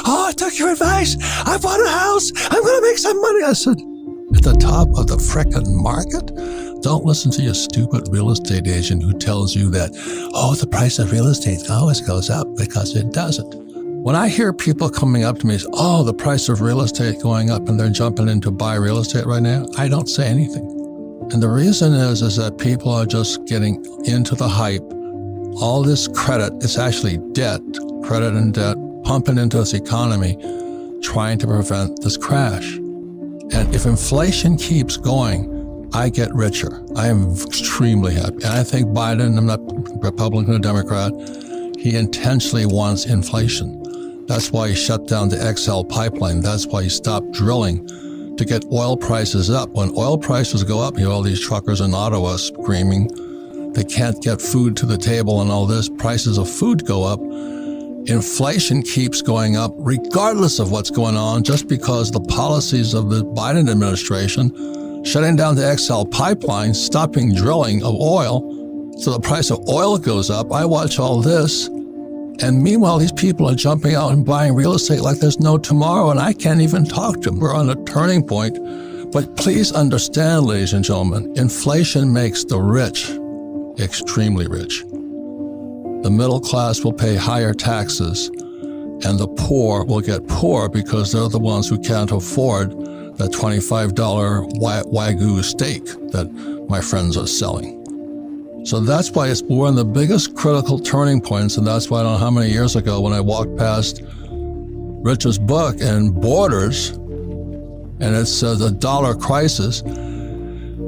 oh, I took your advice. I bought a house. I'm going to make some money. I said, at the top of the frickin' market? Don't listen to your stupid real estate agent who tells you that, oh, the price of real estate always goes up, because it doesn't. When I hear people coming up to me and say, oh, the price of real estate going up and they're jumping in to buy real estate right now, I don't say anything. And the reason is that people are just getting into the hype. All this credit, it's actually debt, credit and debt, pumping into this economy, trying to prevent this crash. And if inflation keeps going, I get richer. I am extremely happy. And I think Biden, I'm not Republican or Democrat, he intentionally wants inflation. That's why he shut down the XL pipeline. That's why he stopped drilling to get oil prices up. When oil prices go up, you know, all these truckers in Ottawa screaming they can't get food to the table and all this, prices of food go up. Inflation keeps going up regardless of what's going on, just because the policies of the Biden administration, shutting down the XL pipeline, stopping drilling of oil, so the price of oil goes up. I watch all this, and meanwhile, these people are jumping out and buying real estate like there's no tomorrow, and I can't even talk to them. We're on a turning point. But please understand, ladies and gentlemen, inflation makes the rich extremely rich. The middle class will pay higher taxes, and the poor will get poor because they're the ones who can't afford that $25 Wagyu steak that my friends are selling. So that's why we're in the biggest critical turning points, and that's why I don't know how many years ago when I walked past Richard's book and Borders, and it says the dollar crisis.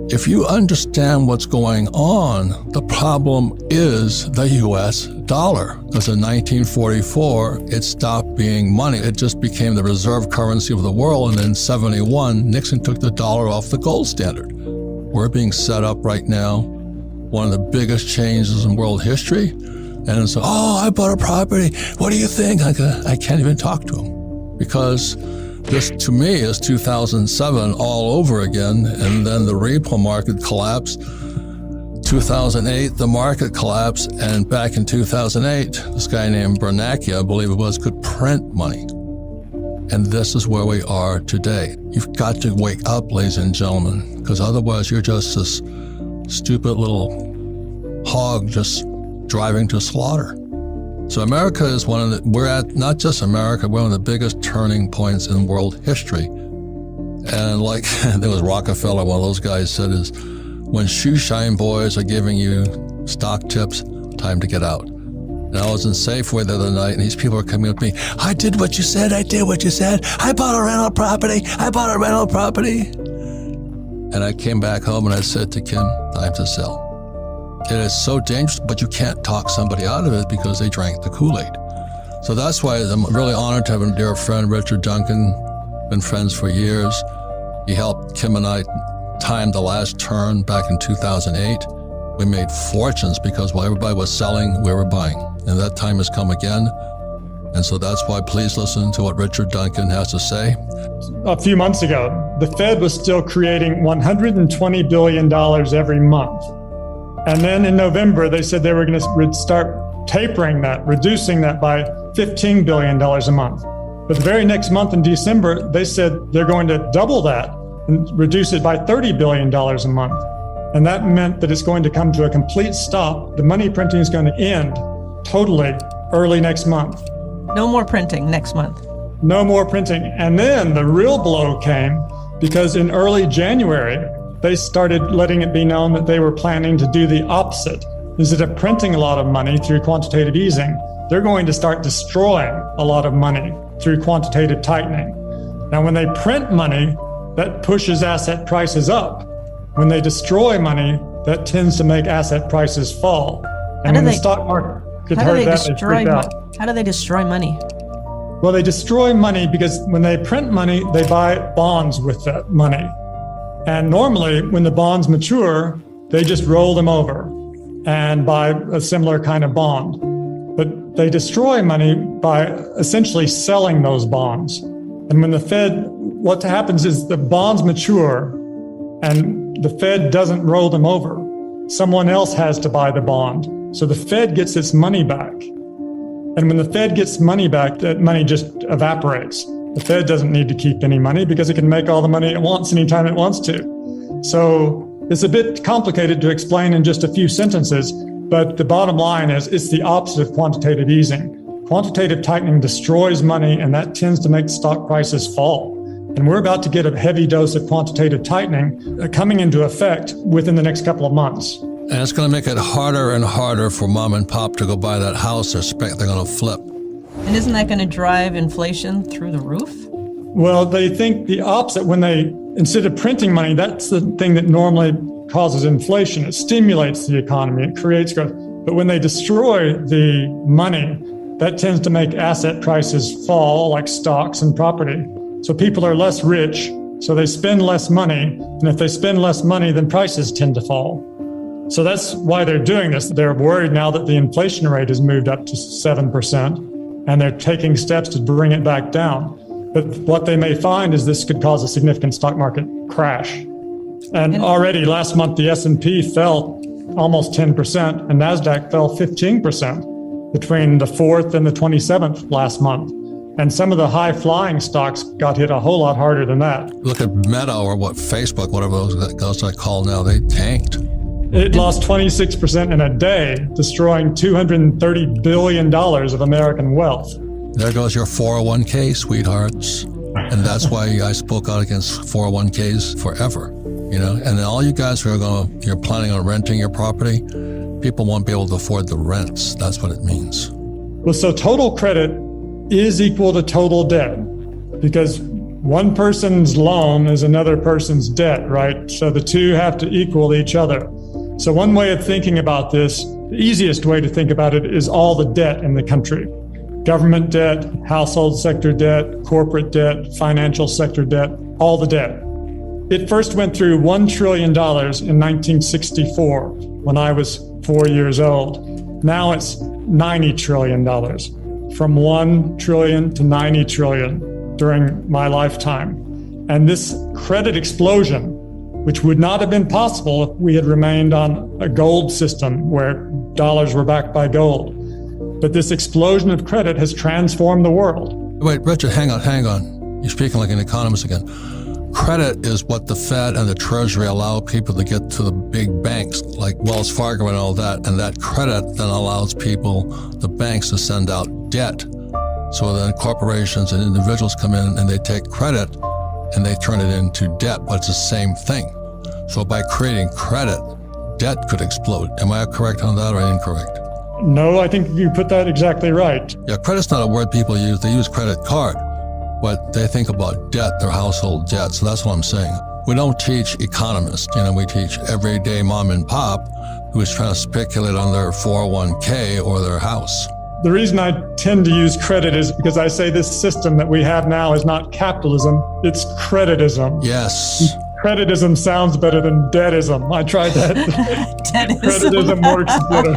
If you understand what's going on, the problem is the U.S. dollar. Because in 1944, it stopped being money. It just became the reserve currency of the world. And in 71, Nixon took the dollar off the gold standard. We're being set up right now, one of the biggest changes in world history. And it's, oh, I bought a property. What do you think? I can't even talk to him, because this, to me, is 2007 all over again, and then the repo market collapsed. 2008, the market collapsed, and back in 2008, this guy named Bernanke, I believe it was, could print money. And this is where we are today. You've got to wake up, ladies and gentlemen, because otherwise you're just this stupid little hog just driving to slaughter. So America is we're at, not just America, we're one of the biggest turning points in world history. And like, there was Rockefeller, one of those guys said is, when shoeshine boys are giving you stock tips, time to get out. And I was in Safeway the other night, and these people are coming up to me, I did what you said, I did what you said, I bought a rental property. And I came back home and I said to Kim, time to sell. It is so dangerous, but you can't talk somebody out of it because they drank the Kool-Aid. So that's why I'm really honored to have a dear friend, Richard Duncan, been friends for years. He helped Kim and I time the last turn back in 2008. We made fortunes because while everybody was selling, we were buying. And that time has come again. And so that's why please listen to what Richard Duncan has to say. A few months ago, the Fed was still creating $120 billion every month. And then in November, they said they were going to start tapering that, reducing that by $15 billion a month. But the very next month in December, they said they're going to double that and reduce it by $30 billion a month. And that meant that it's going to come to a complete stop. The money printing is going to end totally early next month. No more printing next month. No more printing. And then the real blow came because in early January, they started letting it be known that they were planning to do the opposite. Instead of printing a lot of money through quantitative easing, they're going to start destroying a lot of money through quantitative tightening. Now, when they print money, that pushes asset prices up. When they destroy money, that tends to make asset prices fall. And when the stock market heard that, they freaked out. How do they destroy money? Well, they destroy money because when they print money, they buy bonds with that money. And normally, when the bonds mature, they just roll them over and buy a similar kind of bond. But they destroy money by essentially selling those bonds. And when the Fed, what happens is the bonds mature and the Fed doesn't roll them over. Someone else has to buy the bond. So the Fed gets its money back. And when the Fed gets money back, that money just evaporates. The Fed doesn't need to keep any money because it can make all the money it wants anytime it wants to. So it's a bit complicated to explain in just a few sentences, but the bottom line is it's the opposite of quantitative easing. Quantitative tightening destroys money, and that tends to make stock prices fall. And we're about to get a heavy dose of quantitative tightening coming into effect within the next couple of months. And it's going to make it harder and harder for mom and pop to go buy that house they're going to flip. And isn't that going to drive inflation through the roof? Well, they think the opposite. When they, instead of printing money, that's the thing that normally causes inflation. It stimulates the economy, it creates growth. But when they destroy the money, that tends to make asset prices fall, like stocks and property. So people are less rich, so they spend less money. And if they spend less money, then prices tend to fall. So that's why they're doing this. They're worried now that the inflation rate has moved up to 7%, and they're taking steps to bring it back down. But what they may find is this could cause a significant stock market crash. And already last month, the S&P fell almost 10%, and NASDAQ fell 15% between the 4th and the 27th last month. And some of the high-flying stocks got hit a whole lot harder than that. Look at Meta or Facebook, whatever those guys I call now, they tanked. It lost 26% in a day, destroying $230 billion of American wealth. There goes your 401k, sweethearts. And that's why I spoke out against 401ks forever. And then all you guys who you're planning on renting your property, people won't be able to afford the rents. That's what it means. Well, so total credit is equal to total debt, because one person's loan is another person's debt, right? So the two have to equal each other. So one way of thinking about this, the easiest way to think about it, is all the debt in the country. Government debt, household sector debt, corporate debt, financial sector debt, all the debt. It first went through $1 trillion in 1964 when I was 4 years old. Now it's $90 trillion, from 1 trillion to 90 trillion during my lifetime. And this credit explosion, which would not have been possible if we had remained on a gold system where dollars were backed by gold. But this explosion of credit has transformed the world. Wait, Richard, hang on. You're speaking like an economist again. Credit is what the Fed and the Treasury allow people to get to the big banks, like Wells Fargo and all that. And that credit then allows people, the banks, to send out debt. So then corporations and individuals come in and they take credit and they turn it into debt, but it's the same thing. So by creating credit, debt could explode. Am I correct on that or incorrect? No, I think you put that exactly right. Yeah, credit's not a word people use. They use credit card, but they think about debt, their household debt. So that's what I'm saying. We don't teach economists. We teach everyday mom and pop who is trying to speculate on their 401k or their house. The reason I tend to use credit is because I say this system that we have now is not capitalism, it's creditism. Yes. Creditism sounds better than debtism. I tried that. Creditism works better.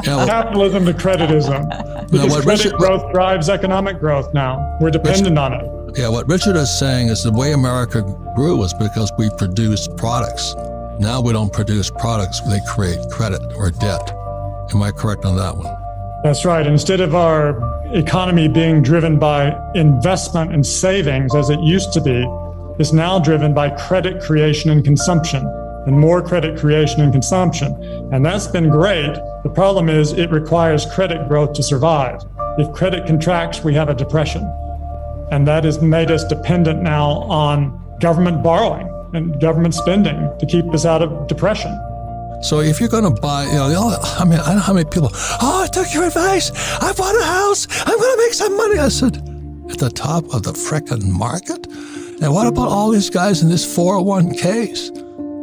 Yeah, Capitalism to creditism. Because credit growth drives economic growth now. We're dependent on it. Yeah, what Richard is saying is the way America grew was because we produced products. Now we don't produce products, they create credit or debt. Am I correct on that one? That's right. Instead of our economy being driven by investment and savings as it used to be, it's now driven by credit creation and consumption, and more credit creation and consumption. And that's been great. The problem is it requires credit growth to survive. If credit contracts, we have a depression. And that has made us dependent now on government borrowing and government spending to keep us out of depression. So if you're going to buy, I don't know how many people, I took your advice. I bought a house. I'm going to make some money. I said, at the top of the frickin' market? And what about all these guys in this 401ks?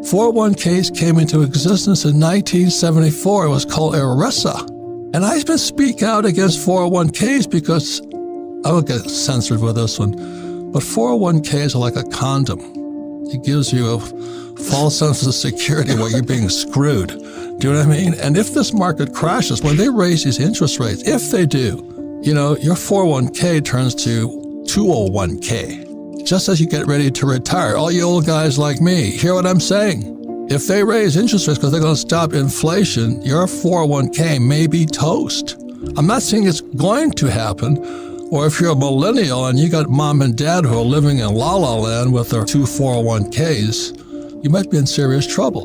401ks came into existence in 1974. It was called ERISA. And I've been speaking out against 401ks because I will get censored with this one. But 401ks are like a condom. It gives you a false sense of security where you're being screwed. Do you know what I mean? And if this market crashes, when they raise these interest rates, if they do, your 401k turns to 201k. Just as you get ready to retire, all you old guys like me, hear what I'm saying? If they raise interest rates because they're going to stop inflation, your 401k may be toast. I'm not saying it's going to happen, or if you're a millennial and you got mom and dad who are living in la la land with their 2 401ks, you might be in serious trouble.